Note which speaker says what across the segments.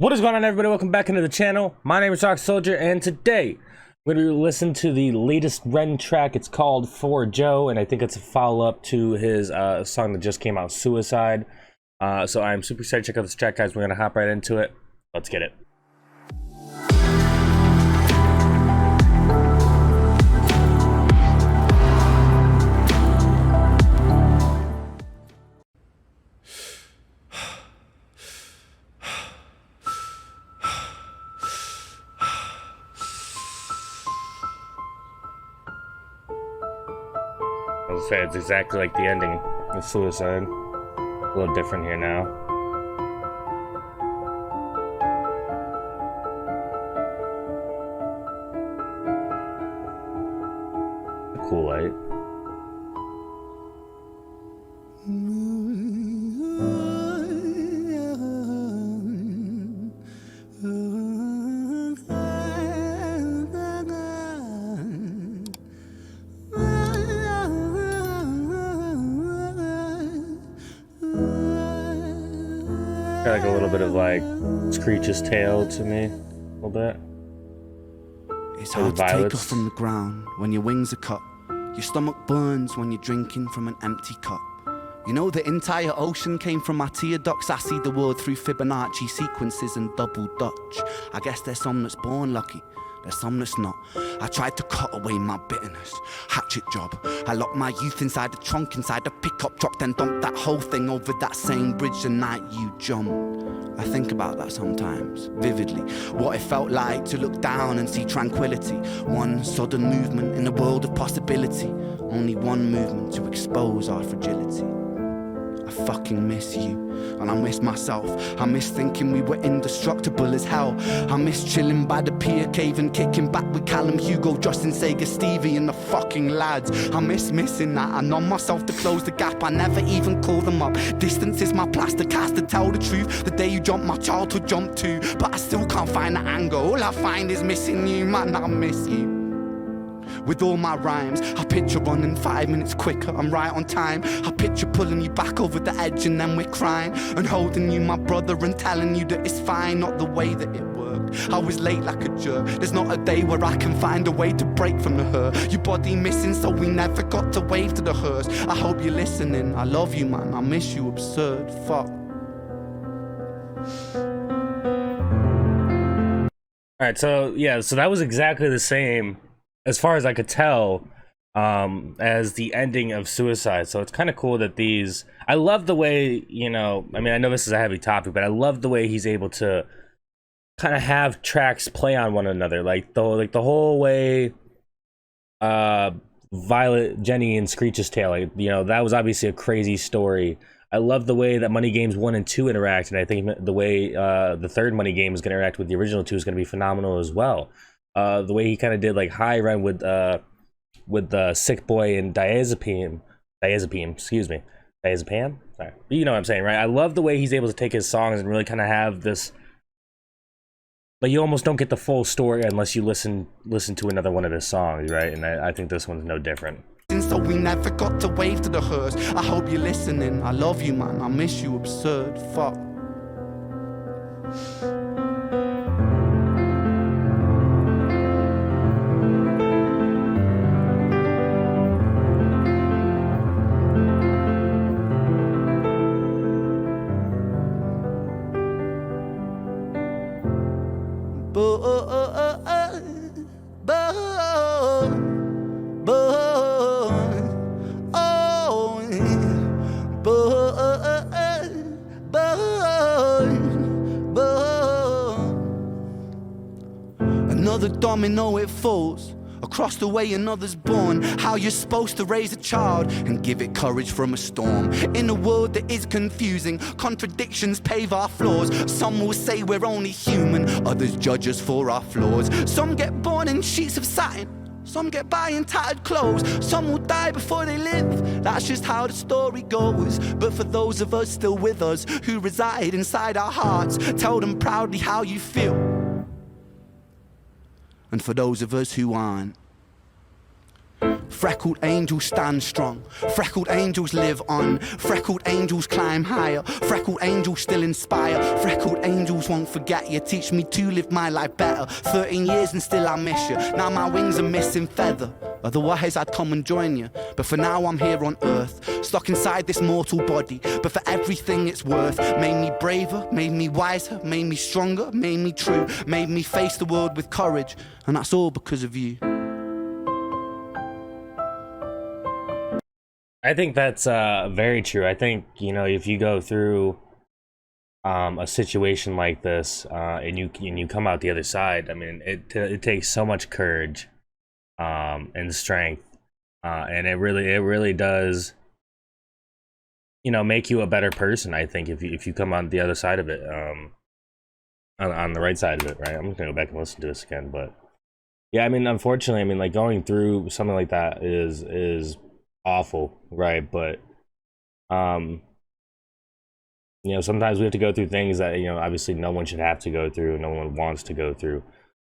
Speaker 1: What is going on, everybody? Welcome back into the channel. My name is Dark Soldier, and today we're going to listen to the latest Ren track. It's called For Joe, and I think it's a follow-up to his song that just came out, Suicide. So I'm super excited to check out this track, guys. We're going to hop right into it. Let's get it. I was saying, it's exactly like the ending of Suicide. A little different here now. Cool light. Got like a little bit of like Screech's Tail to me, a little bit.
Speaker 2: It's hard to take off from the ground when your wings are cut. Your stomach burns when you're drinking from an empty cup. You know the entire ocean came from my tear ducts. I see the world through Fibonacci sequences and double Dutch. I guess there's some that's born lucky, there's some that's not. I tried to cut away my bitterness, hatchet job. I locked my youth inside the trunk, inside the pickup truck, then dumped that whole thing over that same bridge the night you jumped. I think about that sometimes, vividly. What it felt like to look down and see tranquility. One sudden movement in a world of possibility. Only one movement to expose our fragility. I fucking miss you, and I miss myself. I miss thinking we were indestructible as hell. I miss chilling by the pier cave and kicking back with Callum, Hugo, Justin, Sega, Stevie and the fucking lads. I miss missing that. I numb myself to close the gap. I never even call them up. Distance is my plaster cast to tell the truth. The day you jumped, my childhood jumped too. But I still can't find the angle. All I find is missing you, man, I miss you. With all my rhymes, I picture running 5 minutes quicker, I'm right on time. I picture pulling you back over the edge and then we're crying. And holding you, my brother, and telling you that it's fine, not the way that it worked. I was late like a jerk, there's not a day where I can find a way to break from the hurt. Your body missing, so we never got to wave to the hearse. I hope you're listening, I love you, man, I miss you, absurd, fuck.
Speaker 1: Alright, so yeah, so that was exactly the same, as far as I could tell, as the ending of Suicide. So it's kind of cool that these, I love the way, you know, I mean, I know this is a heavy topic, but I love the way he's able to kind of have tracks play on one another, like the whole way Violet, Jenny, and Screech's Tail, like, you know, that was obviously a crazy story. I love the way that Money Games 1 and 2 interact, and I think the way the third Money Game is going to interact with the original 2 is going to be phenomenal as well. The way he kind of did like High Run with Sick Boy and Diazepam, excuse me, Diazepam. Sorry, but you know what I'm saying, right? I love the way he's able to take his songs and really kind of have this. But you almost don't get the full story unless you listen to another one of his songs, right? And I think this one's no different.
Speaker 2: So we never got to wave to the hearse. I hope you're listening. I love you, man. I miss you, absurd. Fuck. Another domino, it falls. Across the way another's born. How you're supposed to raise a child and give it courage from a storm. In a world that is confusing, contradictions pave our flaws. Some will say we're only human, others judge us for our flaws. Some get born in sheets of satin, some get by in tattered clothes. Some will die before they live, that's just how the story goes. But for those of us still with us, who reside inside our hearts, tell them proudly how you feel. And for those of us who aren't, Freckled angels stand strong. Freckled angels live on. Freckled angels climb higher. Freckled angels still inspire. Freckled angels won't forget you. Teach me to live my life better. 13 years and still I miss you. Now my wings are missing feather. Otherwise I'd come and join you. But for now I'm here on earth, stuck inside this mortal body. But for everything it's worth, made me braver, made me wiser, made me stronger, made me true, made me face the world with courage. And that's all because of you.
Speaker 1: I think that's very true. I think, you know, if you go through a situation like this and you come out the other side, I mean, it takes so much courage and strength, and it really does, you know, make you a better person. I think if you come on the other side of it, on the right side of it, right? I'm just gonna go back and listen to this again, but yeah, I mean, unfortunately, I mean, like, going through something like that is awful, right? But you know, sometimes we have to go through things that, you know, obviously no one should have to go through, no one wants to go through.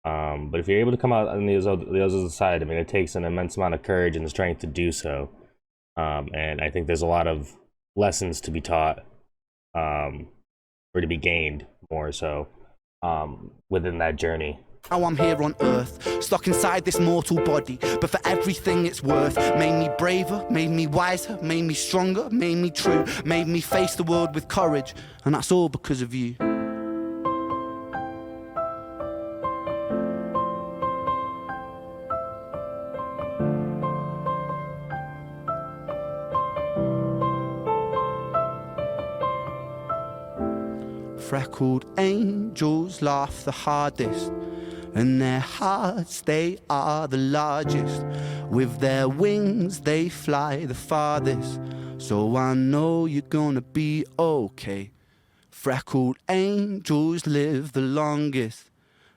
Speaker 1: But if you're able to come out on the other side, I mean, it takes an immense amount of courage and strength to do so. And I think there's a lot of lessons to be taught, or to be gained more so, within that journey.
Speaker 2: Now I'm here on earth, stuck inside this mortal body. But for everything it's worth, made me braver, made me wiser, made me stronger, made me true, made me face the world with courage. And that's all because of you. Freckled angels laugh the hardest, and their hearts, they are the largest. With their wings, they fly the farthest. So I know you're gonna be okay. Freckled angels live the longest,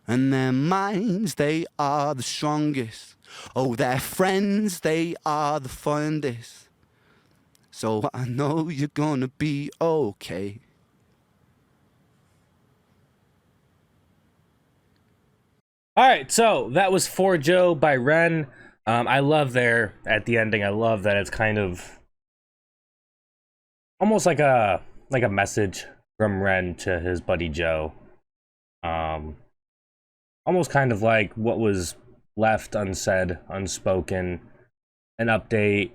Speaker 2: and their minds, they are the strongest. Oh, their friends, they are the fondest. So I know you're gonna be okay.
Speaker 1: All right, so that was For Joe by Ren. I love there at the ending. I love that it's kind of almost like a message from Ren to his buddy Joe. Almost kind of like what was left unsaid, unspoken, an update,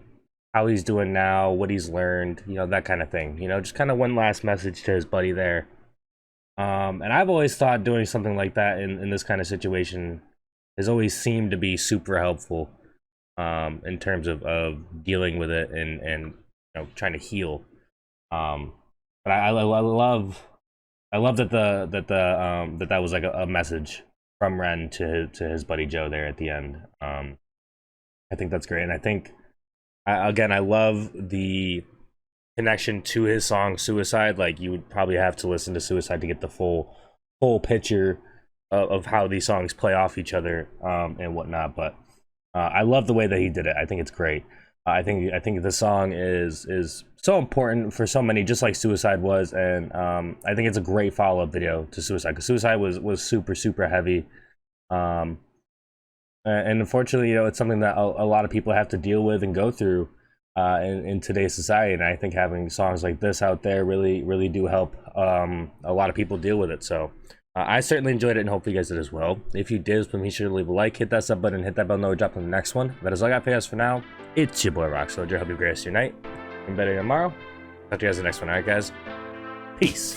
Speaker 1: how he's doing now, what he's learned, you know, that kind of thing. You know, just kind of one last message to his buddy there. And I've always thought doing something like that in this kind of situation has always seemed to be super helpful, in terms of dealing with it and you know, trying to heal. But I love that that was like a message from Ren to his buddy Joe there at the end. I think that's great, and I think again, I love the connection to his song Suicide. Like, you would probably have to listen to Suicide to get the full picture of how these songs play off each other, and whatnot. But I love the way that he did it. I think it's great. I think the song is so important for so many, just like Suicide was. And I think it's a great follow-up video to Suicide, because Suicide was super heavy, and unfortunately, you know, it's something that a lot of people have to deal with and go through in today's society. And I think having songs like this out there really do help a lot of people deal with it. So I certainly enjoyed it, and hopefully you guys did as well. If you did, please be sure to leave a like, hit that sub button, hit that bell notification, drop on the next one. That is all I got for you guys for now. It's your boy Rock Soldier. Hope you have a great rest of your night and better tomorrow. Talk to you guys in the next one. All right, guys, peace.